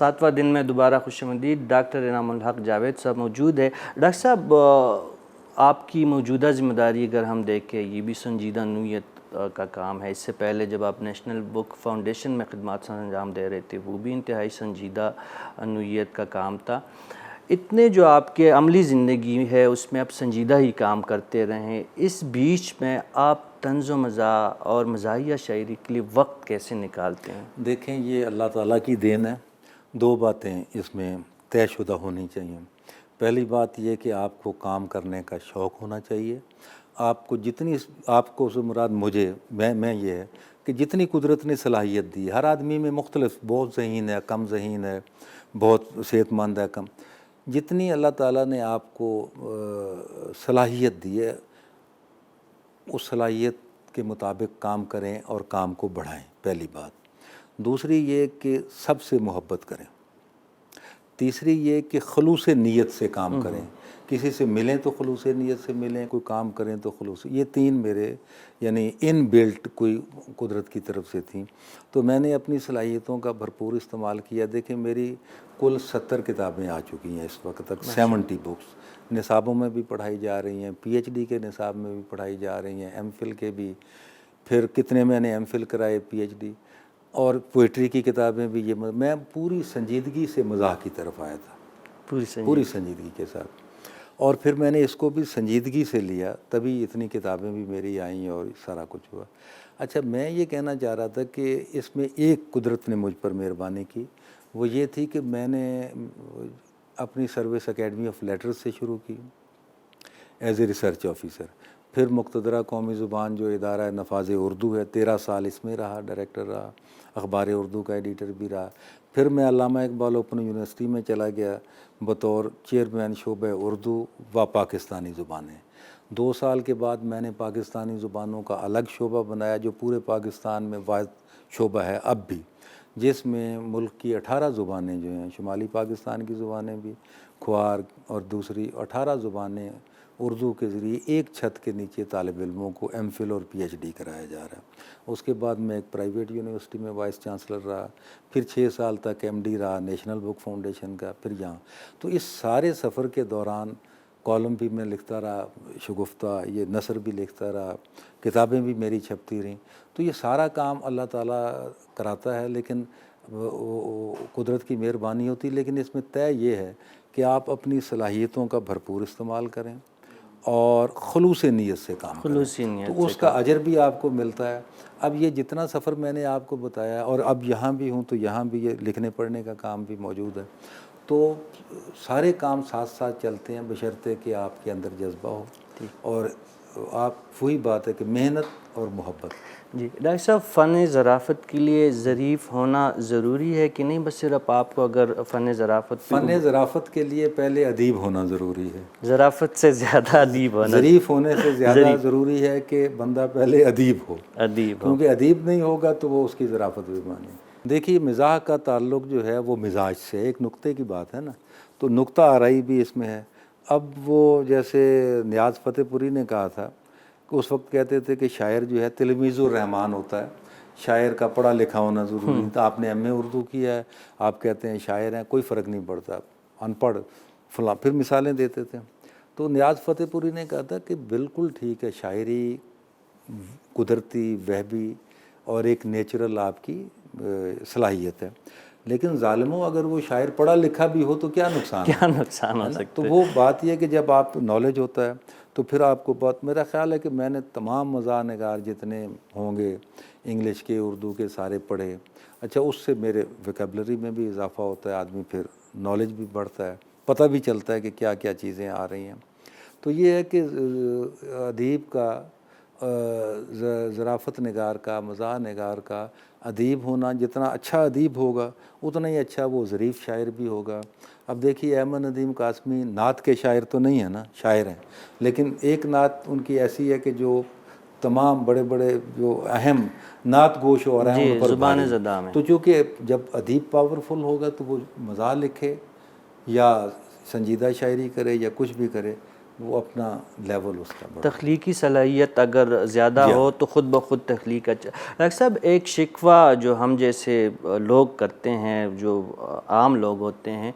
7واں دن میں دوبارہ خوش آمدید ڈاکٹر انعام الحق جاوید صاحب موجود ہے۔ ڈاکٹر صاحب، آپ کی موجودہ ذمہ داری اگر ہم دیکھیں یہ بھی سنجیدہ نوعیت کا کام ہے۔ اس سے پہلے جب آپ نیشنل بک فاؤنڈیشن میں خدمات انجام دے رہے تھے وہ بھی انتہائی سنجیدہ نوعیت کا کام تھا۔ اتنے جو آپ کے عملی زندگی ہے اس میں آپ سنجیدہ ہی کام کرتے رہیں، اس بیچ میں آپ طنز و مزاح اور مزاحیہ شاعری کے لیے وقت کیسے نکالتے ہیں؟ دیکھیں، یہ اللہ تعالیٰ کی دین ہے۔ دو باتیں اس میں طے شدہ ہونی چاہیے۔ پہلی بات یہ کہ آپ کو کام کرنے کا شوق ہونا چاہیے۔ آپ کو جتنی، آپ کو سے مراد مجھے، میں یہ ہے کہ جتنی قدرت نے صلاحیت دی، ہر آدمی میں مختلف، بہت ذہین ہے، کم ذہین ہے، بہت صحت مند ہے، کم، جتنی اللہ تعالیٰ نے آپ کو صلاحیت دی ہے اس صلاحیت کے مطابق کام کریں اور کام کو بڑھائیں، پہلی بات۔ دوسری یہ کہ سب سے محبت کریں۔ تیسری یہ کہ خلوص نیت سے کام کریں، کسی سے ملیں تو خلوص نیت سے ملیں، کوئی کام کریں تو خلوص، یہ تین میرے یعنی ان بلٹ کوئی قدرت کی طرف سے تھیں۔ تو میں نے اپنی صلاحیتوں کا بھرپور استعمال کیا۔ دیکھیں، میری کل 70 کتابیں آ چکی ہیں اس وقت تک، 70 بکس نصابوں میں بھی پڑھائی جا رہی ہیں، پی ایچ ڈی کے نصاب میں بھی پڑھائی جا رہی ہیں، ایم فل کے بھی، پھر کتنے میں نے ایم فل کرائے، پی ایچ ڈی، اور پوئٹری کی کتابیں بھی۔ یہ میں پوری سنجیدگی سے مزاح کی طرف آیا تھا، پوری سنجیدگی کے ساتھ، اور پھر میں نے اس کو بھی سنجیدگی سے لیا، تبھی اتنی کتابیں بھی میری آئیں اور سارا کچھ ہوا۔ اچھا، میں یہ کہنا چاہ رہا تھا کہ اس میں ایک قدرت نے مجھ پر مہربانی کی، وہ یہ تھی کہ میں نے اپنی سروس اکیڈمی آف لیٹرز سے شروع کی ایز اے ریسرچ آفیسر، پھر مقتدرہ قومی زبان جو ادارہ نفاذ اردو ہے 13 سال اس میں رہا، ڈائریکٹر رہا، اخبار اردو کا ایڈیٹر بھی رہا، پھر میں علامہ اقبال اوپن یونیورسٹی میں چلا گیا بطور چیئرمین شعبہ اردو و پاکستانی زبانیں۔ 2 سال کے بعد میں نے پاکستانی زبانوں کا الگ شعبہ بنایا جو پورے پاکستان میں واحد شعبہ ہے اب بھی، جس میں ملک کی 18 زبانیں جو ہیں، شمالی پاکستان کی زبانیں بھی، کھوار اور دوسری 18 زبانیں اردو کے ذریعے ایک چھت کے نیچے طالب علموں کو ایم فل اور پی ایچ ڈی کرایا جا رہا ہے۔ اس کے بعد میں ایک پرائیویٹ یونیورسٹی میں وائس چانسلر رہا، پھر 6 سال تک ایم ڈی رہا نیشنل بک فاؤنڈیشن کا، پھر یہاں۔ تو اس سارے سفر کے دوران کالم بھی میں لکھتا رہا، شگفتہ یہ نثر بھی لکھتا رہا، کتابیں بھی میری چھپتی رہیں۔ تو یہ سارا کام اللہ تعالیٰ کراتا ہے، لیکن قدرت کی مہربانی ہوتی، لیکن اس میں طے یہ ہے کہ آپ اپنی صلاحیتوں کا بھرپور استعمال کریں اور خلوص نیت سے کام کریں، تو اس کا اجر بھی آپ کو ملتا ہے۔ اب یہ جتنا سفر میں نے آپ کو بتایا، اور اب یہاں بھی ہوں تو یہاں بھی یہ لکھنے پڑھنے کا کام بھی موجود ہے، تو سارے کام ساتھ ساتھ چلتے ہیں بشرطے کہ آپ کے اندر جذبہ ہو، اور آپ وہی بات ہے کہ محنت اور محبت۔ جی ڈاکٹر صاحب، فن ظرافت کے لیے ظریف ہونا ضروری ہے کہ نہیں؟ بس صرف آپ کو اگر فن ظرافت کے لیے پہلے ادیب ہونا ضروری ہے، ظرافت سے زیادہ ادیب ہونا، ظریف ہونے سے زیادہ ضروری ہے کہ بندہ پہلے ادیب ہو، کیونکہ ادیب نہیں ہوگا تو وہ اس کی ظرافت بھی مانی۔ دیکھیے، مزاح کا تعلق جو ہے وہ مزاج سے، ایک نقطے کی بات ہے نا، تو نقطہ آرائی بھی اس میں ہے۔ اب وہ جیسے نیاز فتح پوری نے کہا تھا کہ اس وقت کہتے تھے کہ شاعر جو ہے تلمیذ الرحمن ہوتا ہے، شاعر کا پڑھا لکھا ہونا ضروری نہیں تھا۔ آپ نے ایم اے اردو کیا ہے، آپ کہتے ہیں شاعر ہیں، کوئی فرق نہیں پڑتا، ان پڑھ فلاں، پھر مثالیں دیتے تھے۔ تو نیاز فتح پوری نے کہا تھا کہ بالکل ٹھیک ہے، شاعری قدرتی، وہبی اور ایک نیچرل آپ کی صلاحیت ہے، لیکن ظالموں اگر وہ شاعر پڑھا لکھا بھی ہو تو کیا نقصان ہو سکتا ہے؟ تو وہ بات یہ کہ جب آپ نالج ہوتا ہے تو پھر آپ کو بات، میرا خیال ہے کہ میں نے تمام مزاح نگار جتنے ہوں گے انگلش کے، اردو کے، سارے پڑھے۔ اچھا، اس سے میرے ویکیبلری میں بھی اضافہ ہوتا ہے، آدمی پھر نالج بھی بڑھتا ہے، پتہ بھی چلتا ہے کہ کیا کیا چیزیں آ رہی ہیں۔ تو یہ ہے کہ ادیب کا، ظرافت نگار کا، مزاح نگار کا ادیب ہونا، جتنا اچھا ادیب ہوگا اتنا ہی اچھا وہ ظریف شاعر بھی ہوگا۔ اب دیکھیے، احمد ندیم قاسمی نعت کے شاعر تو نہیں ہیں نا، شاعر ہیں، لیکن ایک نعت ان کی ایسی ہے کہ جو تمام بڑے بڑے جو اہم نعت گو شعراء ہیں ان پر زبان زدہ میں۔ تو چونکہ جب ادیب پاورفل ہوگا تو وہ مزاح لکھے یا سنجیدہ شاعری کرے یا کچھ بھی کرے، وہ اپنا لیول اس کا بڑھا۔ تخلیقی صلاحیت اگر زیادہ ہو تو خود بخود تخلیق اچھا۔ ڈاکٹر صاحب ایک شکوہ جو ہم جیسے لوگ کرتے ہیں، جو عام لوگ ہوتے ہیں،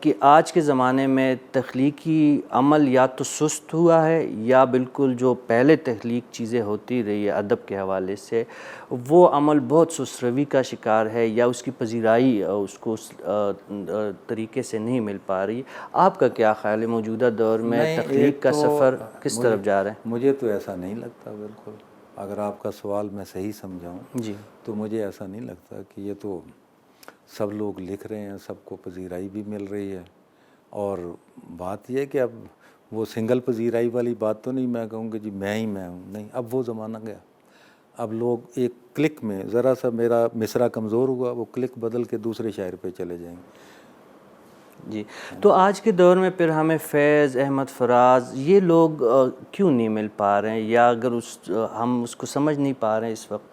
کہ آج کے زمانے میں تخلیقی عمل یا تو سست ہوا ہے یا بالکل جو پہلے تخلیق چیزیں ہوتی رہی ہے ادب کے حوالے سے وہ عمل بہت سست روی کا شکار ہے یا اس کی پذیرائی اس کو اس طریقے سے نہیں مل پا رہی۔ آپ کا کیا خیال ہے موجودہ دور میں نہیں، تخلیق ایک کا تو سفر کس طرف جا رہا ہے؟ مجھے تو ایسا نہیں لگتا بالکل، اگر آپ کا سوال میں صحیح سمجھاؤں جی تو مجھے ایسا نہیں لگتا کہ یہ تو سب لوگ لکھ رہے ہیں، سب کو پذیرائی بھی مل رہی ہے، اور بات یہ ہے کہ اب وہ سنگل پذیرائی والی بات تو نہیں میں کہوں کہ جی میں ہی میں ہوں، نہیں، اب وہ زمانہ گیا۔ اب لوگ ایک کلک میں ذرا سا میرا مصرع کمزور ہوا وہ کلک بدل کے دوسرے شاعر پہ چلے جائیں گے۔ جی، تو آج کے دور میں پھر ہمیں فیض، احمد فراز یہ لوگ کیوں نہیں مل پا رہے ہیں، یا اگر ہم اس کو سمجھ نہیں پا رہے ہیں اس وقت؟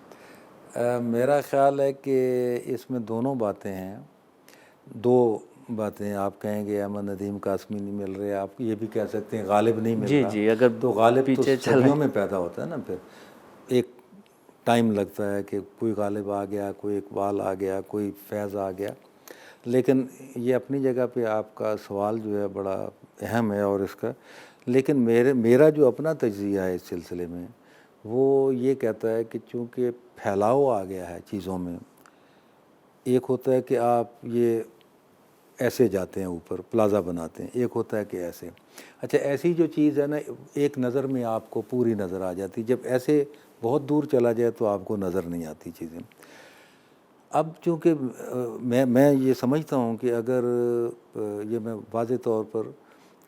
میرا خیال ہے کہ اس میں دونوں باتیں ہیں، دو باتیں آپ کہیں گے احمد ندیم قاسمی نہیں مل رہے، آپ یہ بھی کہہ سکتے ہیں غالب نہیں مل رہا۔ جی اگر تو غالب تو پیچھے صدیوں میں پیدا ہوتا ہے نا، پھر ایک ٹائم لگتا ہے کہ کوئی غالب آ گیا، کوئی اقبال آ گیا، کوئی فیض آ گیا، لیکن یہ اپنی جگہ پہ آپ کا سوال جو ہے بڑا اہم ہے اور اس کا، لیکن میرا جو اپنا تجزیہ ہے اس سلسلے میں وہ یہ کہتا ہے کہ چونکہ پھیلاؤ آ گیا ہے چیزوں میں، ایک ہوتا ہے کہ آپ یہ ایسے جاتے ہیں اوپر پلازا بناتے ہیں، ایک ہوتا ہے کہ ایسے، اچھا ایسی جو چیز ہے نا ایک نظر میں آپ کو پوری نظر آ جاتی، جب ایسے بہت دور چلا جائے تو آپ کو نظر نہیں آتی چیزیں۔ اب چونکہ میں یہ سمجھتا ہوں کہ اگر یہ میں واضح طور پر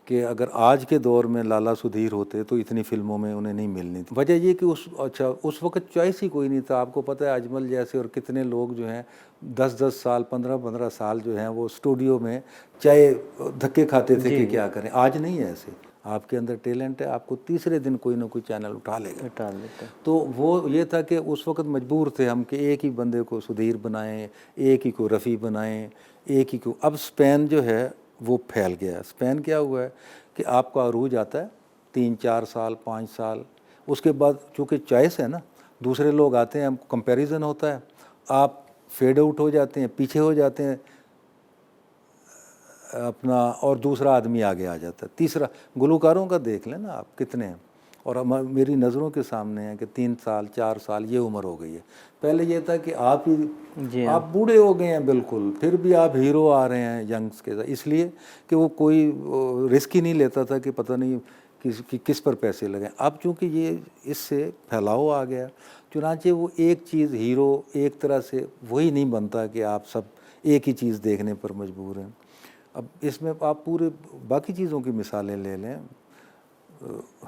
کہ اگر آج کے دور میں لالا سدھیر ہوتے تو اتنی فلموں میں انہیں نہیں ملنی تھی۔ وجہ یہ کہ اس وقت چوائس ہی کوئی نہیں تھا۔ آپ کو پتہ ہے اجمل جیسے اور کتنے لوگ جو ہیں 10 سال 15 سال جو ہیں وہ اسٹوڈیو میں چائے دھکے کھاتے تھے کہ کیا کریں۔ آج نہیں ہے ایسے، آپ کے اندر ٹیلنٹ ہے، آپ کو تیسرے دن کوئی نہ کوئی چینل اٹھا لے گا۔ تو وہ یہ تھا کہ اس وقت مجبور تھے ہم کہ ایک ہی بندے کو سدھیر بنائیں، ایک ہی کو رفیع بنائیں، ایک ہی کو۔ اب اسپین جو ہے وہ پھیل گیا ہے۔ اسپین کیا ہوا ہے کہ آپ کا عروج آتا ہے 3 4 سال 5 سال، اس کے بعد چونکہ چوائس ہے نا، دوسرے لوگ آتے ہیں، ہم کمپیریزن ہوتا ہے، آپ فیڈ آؤٹ ہو جاتے ہیں، پیچھے ہو جاتے ہیں اپنا، اور دوسرا آدمی آگے آ جاتا ہے، تیسرا۔ گلوکاروں کا دیکھ لیں نا آپ کتنے ہیں، اور میری نظروں کے سامنے ہے کہ 3 سال 4 سال یہ عمر ہو گئی ہے۔ پہلے یہ تھا کہ آپ بوڑھے ہو گئے ہیں بالکل، پھر بھی آپ ہیرو آ رہے ہیں ینگس کے ساتھ، اس لیے کہ وہ کوئی رسک ہی نہیں لیتا تھا کہ پتہ نہیں کس پر پیسے لگیں۔ اب چونکہ یہ اس سے پھیلاؤ آ گیا، چنانچہ وہ ایک چیز ہیرو ایک طرح سے وہی نہیں بنتا کہ آپ سب ایک ہی چیز دیکھنے پر مجبور ہیں۔ اب اس میں آپ پورے باقی چیزوں کی مثالیں لے لیں،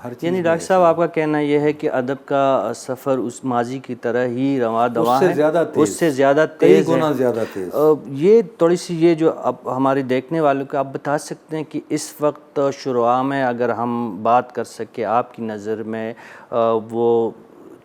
ہر چیز یعنی ڈاکٹر صاحب آپ کا کہنا یہ ہے کہ ادب کا سفر اس ماضی کی طرح ہی رواں دواں ہے، اس سے زیادہ تیز ہے، کئی گنا زیادہ تیز۔ یہ تھوڑی سی یہ جو اب ہمارے دیکھنے والوں کو آپ بتا سکتے ہیں کہ اس وقت شروع میں اگر ہم بات کر سکیں آپ کی نظر میں وہ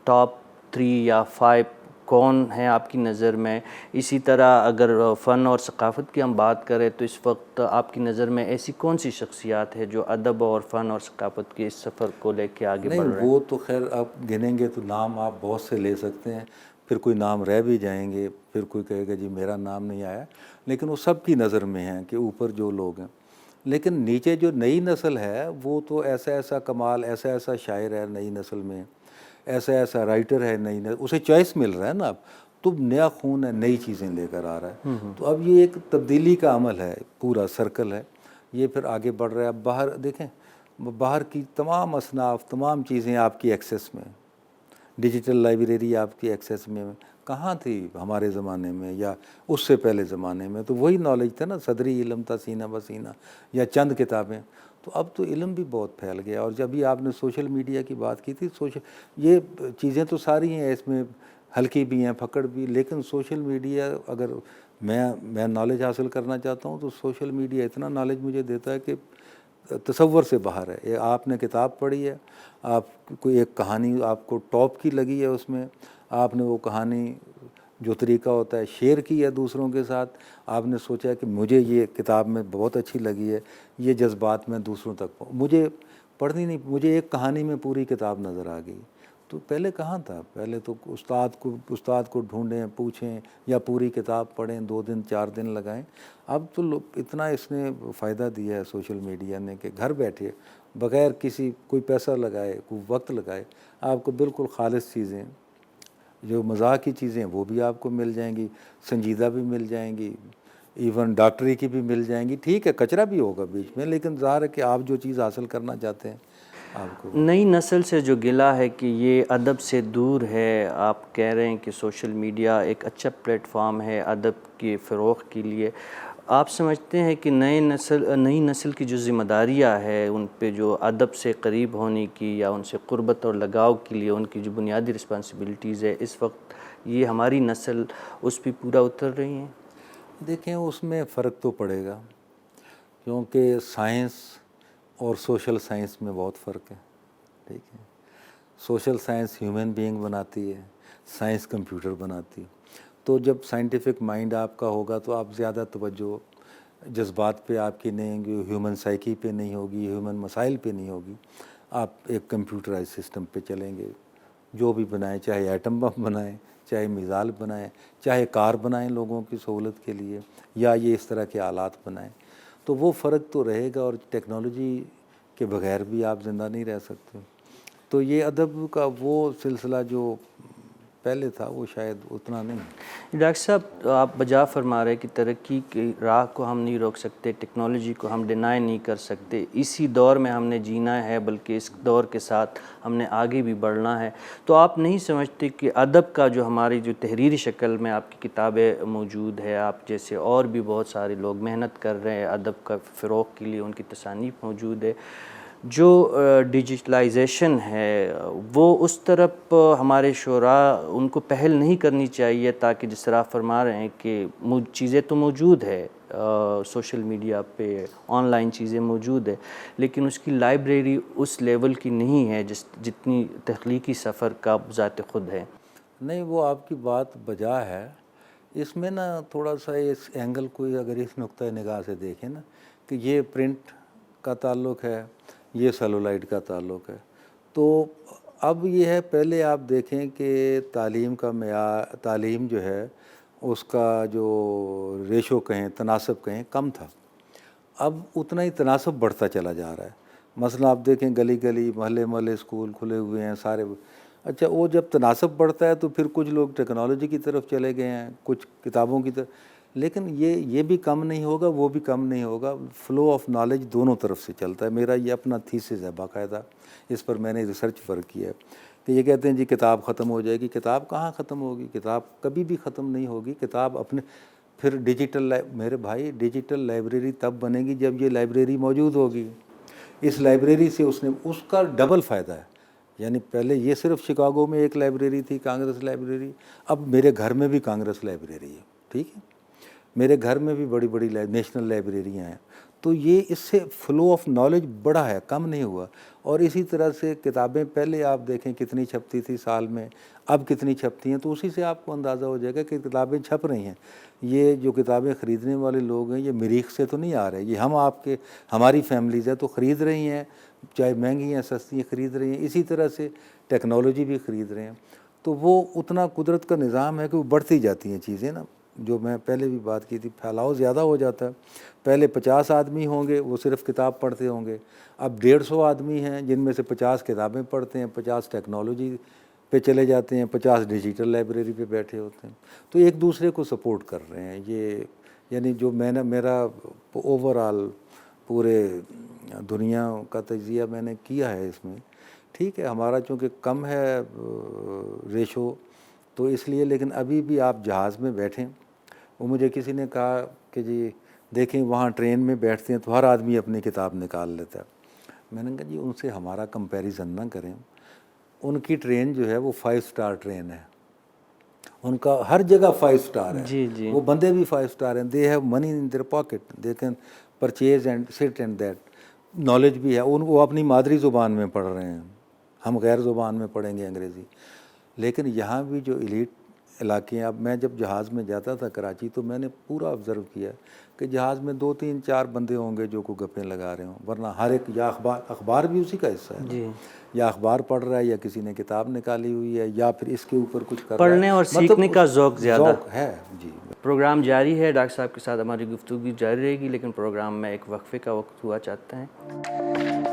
ٹاپ 3 یا 5 کون ہیں آپ کی نظر میں؟ اسی طرح اگر فن اور ثقافت کی ہم بات کریں تو اس وقت آپ کی نظر میں ایسی کون سی شخصیات ہے جو ادب اور فن اور ثقافت کے اس سفر کو لے کے آگے بڑھ رہے ہیں؟ نہیں، وہ تو خیر آپ گنیں گے تو نام آپ بہت سے لے سکتے ہیں، پھر کوئی نام رہ بھی جائیں گے، پھر کوئی کہے گا جی میرا نام نہیں آیا، لیکن وہ سب کی نظر میں ہیں کہ اوپر جو لوگ ہیں، لیکن نیچے جو نئی نسل ہے وہ تو ایسا ایسا کمال، ایسا ایسا شاعر ہے نئی نسل میں، ایسا ایسا رائٹر ہے نئی نسل، اسے چوائس مل رہا ہے نا، اب تو نیا خون ہے، نئی چیزیں لے کر آ رہا ہے، تو اب یہ ایک تبدیلی کا عمل ہے، پورا سرکل ہے، یہ پھر آگے بڑھ رہا ہے۔ اب باہر دیکھیں، باہر کی تمام اصناف تمام چیزیں آپ کی ایکسیس میں، ڈیجیٹل لائبریری آپ کی ایکسیس میں کہاں تھی ہمارے زمانے میں یا اس سے پہلے زمانے میں؟ تو وہی نالج تھا نا، صدری علم تھا سینہ بسینہ یا چند کتابیں۔ تو اب تو علم بھی بہت پھیل گیا، اور جب بھی آپ نے سوشل میڈیا کی بات کی تھی، یہ چیزیں تو ساری ہیں، اس میں ہلکی بھی ہیں پھکڑ بھی، لیکن سوشل میڈیا اگر میں نالج حاصل کرنا چاہتا ہوں تو سوشل میڈیا اتنا نالج مجھے دیتا ہے کہ تصور سے باہر ہے۔ آپ نے کتاب پڑھی ہے، آپ کوئی ایک کہانی آپ کو ٹاپ کی لگی ہے، اس میں آپ نے وہ کہانی جو طریقہ ہوتا ہے شیئر کی ہے دوسروں کے ساتھ، آپ نے سوچا کہ مجھے یہ کتاب میں بہت اچھی لگی ہے، یہ جذبات میں دوسروں تک مجھے پڑھنی نہیں. مجھے ایک کہانی میں پوری کتاب نظر آ گئی. تو پہلے کہاں تھا؟ پہلے تو استاد کو ڈھونڈیں، پوچھیں یا پوری کتاب پڑھیں، 2 دن 4 دن لگائیں. اب تو اتنا اس نے فائدہ دیا ہے سوشل میڈیا نے کہ گھر بیٹھے بغیر کوئی پیسہ لگائے، کوئی وقت لگائے، آپ کو بالکل خالص چیزیں، جو مذاق کی چیزیں وہ بھی آپ کو مل جائیں گی، سنجیدہ بھی مل جائیں گی، ایون ڈاکٹری کی بھی مل جائیں گی. ٹھیک ہے کچرا بھی ہوگا بیچ میں، لیکن ظاہر ہے کہ آپ جو چیز حاصل کرنا چاہتے ہیں آپ کو. نئی نسل سے جو گلا ہے کہ یہ ادب سے دور ہے، آپ کہہ رہے ہیں کہ سوشل میڈیا ایک اچھا پلیٹ فارم ہے ادب کے فروغ کے لیے. آپ سمجھتے ہیں کہ نئی نسل کی جو ذمہ داریاں ہے ان پہ، جو ادب سے قریب ہونے کی یا ان سے قربت اور لگاؤ کے لیے ان کی جو بنیادی رسپانسبلٹیز ہے، اس وقت یہ ہماری نسل اس پہ پورا اتر رہی ہیں؟ دیکھیں اس میں فرق تو پڑے گا، کیونکہ سائنس اور سوشل سائنس میں بہت فرق ہے. ٹھیک ہے، سوشل سائنس ہیومن بینگ بناتی ہے، سائنس کمپیوٹر بناتی ہے. تو جب سائنٹیفک مائنڈ آپ کا ہوگا تو آپ زیادہ توجہ جذبات پہ آپ کی نہیں ہوگی، ہیومن سائیکی پہ نہیں ہوگی، ہیومن مسائل پہ نہیں ہوگی. آپ ایک کمپیوٹرائز سسٹم پہ چلیں گے. جو بھی بنائیں، چاہے ایٹم بم بنائیں، چاہے میزائل بنائیں، چاہے کار بنائیں لوگوں کی سہولت کے لیے، یا یہ اس طرح کے آلات بنائیں. تو وہ فرق تو رہے گا، اور ٹیکنالوجی کے بغیر بھی آپ زندہ نہیں رہ سکتے. تو یہ ادب کا وہ سلسلہ جو پہلے تھا وہ شاید اتنا نہیں. ڈاکٹر صاحب آپ بجا فرما رہے کہ ترقی کی راہ کو ہم نہیں روک سکتے، ٹیکنالوجی کو ہم ڈینائی نہیں کر سکتے، اسی دور میں ہم نے جینا ہے، بلکہ اس دور کے ساتھ ہم نے آگے بھی بڑھنا ہے. تو آپ نہیں سمجھتے کہ ادب کا جو ہماری جو تحریری شکل میں آپ کی کتابیں موجود ہے، آپ جیسے اور بھی بہت سارے لوگ محنت کر رہے ہیں ادب کا فروغ کے لیے، ان کی تصانیف موجود ہے، جو ڈیجیٹلائزیشن ہے وہ اس طرف ہمارے شعراء ان کو پہل نہیں کرنی چاہیے، تاکہ جس طرح آپ فرما رہے ہیں کہ چیزیں تو موجود ہے سوشل میڈیا پہ، آن لائن چیزیں موجود ہے، لیکن اس کی لائبریری اس لیول کی نہیں ہے جتنی تخلیقی سفر کا ذات خود ہے. نہیں، وہ آپ کی بات بجا ہے. اس میں نا تھوڑا سا اس اینگل کو اگر اس نقطۂ نگاہ سے دیکھیں نا کہ یہ پرنٹ کا تعلق ہے، یہ سیلولائٹ کا تعلق ہے. تو اب یہ ہے، پہلے آپ دیکھیں کہ تعلیم جو ہے اس کا جو ریشو کہیں، تناسب کہیں، کم تھا. اب اتنا ہی تناسب بڑھتا چلا جا رہا ہے. مثلا آپ دیکھیں گلی گلی محلے اسکول کھلے ہوئے ہیں سارے. اچھا، وہ جب تناسب بڑھتا ہے تو پھر کچھ لوگ ٹیکنالوجی کی طرف چلے گئے ہیں، کچھ کتابوں کی طرف. لیکن یہ بھی کم نہیں ہوگا، وہ بھی کم نہیں ہوگا. فلو آف نالج دونوں طرف سے چلتا ہے. میرا یہ اپنا تھیسس ہے باقاعدہ، اس پر میں نے ریسرچ کیا ہے کہ یہ کہتے ہیں جی کتاب ختم ہو جائے گی. کتاب کہاں ختم ہوگی؟ کتاب کبھی بھی ختم نہیں ہوگی. کتاب پھر میرے بھائی ڈیجیٹل لائبریری تب بنے گی جب یہ لائبریری موجود ہوگی. اس لائبریری سے اس کا ڈبل فائدہ ہے. یعنی پہلے یہ صرف شکاگو میں ایک لائبریری تھی، کانگریس لائبریری. اب میرے گھر میں بھی کانگریس لائبریری ہے. ٹھیک ہے، میرے گھر میں بھی بڑی بڑی نیشنل لائبریریاں ہیں. تو یہ اس سے فلو آف نالج بڑا ہے، کم نہیں ہوا. اور اسی طرح سے کتابیں پہلے آپ دیکھیں کتنی چھپتی تھی سال میں، اب کتنی چھپتی ہیں. تو اسی سے آپ کو اندازہ ہو جائے گا کہ کتابیں چھپ رہی ہیں. یہ جو کتابیں خریدنے والے لوگ ہیں یہ مریخ سے تو نہیں آ رہے، یہ ہماری فیملیز ہے تو خرید رہی ہیں، چاہے مہنگی ہیں سستی ہیں خرید رہی ہیں. اسی طرح سے ٹیکنالوجی بھی خرید رہے ہیں. تو وہ اتنا قدرت کا نظام ہے کہ وہ بڑھتی جاتی ہیں چیزیں نا. جو میں پہلے بھی بات کی تھی، پھیلاؤ زیادہ ہو جاتا ہے. پہلے 50 آدمی ہوں گے وہ صرف کتاب پڑھتے ہوں گے، اب 150 آدمی ہیں جن میں سے 50 کتابیں پڑھتے ہیں، 50 ٹیکنالوجی پہ چلے جاتے ہیں، 50 ڈیجیٹل لائبریری پہ بیٹھے ہوتے ہیں. تو ایک دوسرے کو سپورٹ کر رہے ہیں. یہ یعنی جو میرا اوور آل پورے دنیا کا تجزیہ میں نے کیا ہے اس میں. ٹھیک ہے، ہمارا چونکہ کم ہے ریشو تو اس لیے. لیکن ابھی بھی آپ جہاز میں بیٹھیں، وہ مجھے کسی نے کہا کہ جی دیکھیں وہاں ٹرین میں بیٹھتے ہیں تو ہر آدمی اپنی کتاب نکال لیتا ہے. میں نے کہا جی ان سے ہمارا کمپیریزن نہ کریں. ان کی ٹرین جو ہے وہ 5 اسٹار ٹرین ہے، ان کا ہر جگہ 5 اسٹار ہے. جی جی، وہ بندے بھی 5 اسٹار ہیں. They have money in their pocket, they can purchase and sit and that. Knowledge بھی ہے، وہ اپنی مادری زبان میں پڑھ رہے ہیں، ہم غیر زبان میں پڑھیں گے انگریزی. لیکن یہاں بھی جو ایلیٹ علاقے ہیں. اب میں جب جہاز میں جاتا تھا کراچی تو میں نے پورا آبزرو کیا کہ جہاز میں 2 3 4 بندے ہوں گے جو کو گپیں لگا رہے ہوں, ورنہ ہر ایک یا اخبار بھی اسی کا حصہ ہے جی, یا اخبار پڑھ رہا ہے یا کسی نے کتاب نکالی ہوئی ہے یا پھر اس کے اوپر کچھ کر رہا ہے. پڑھنے اور سیکھنے کا ذوق زیادہ ہے. جی, پروگرام جاری ہے, ڈاکٹر صاحب کے ساتھ ہماری گفتگو جاری رہے گی, لیکن پروگرام میں ایک وقفے کا وقت ہوا چاہتے ہیں.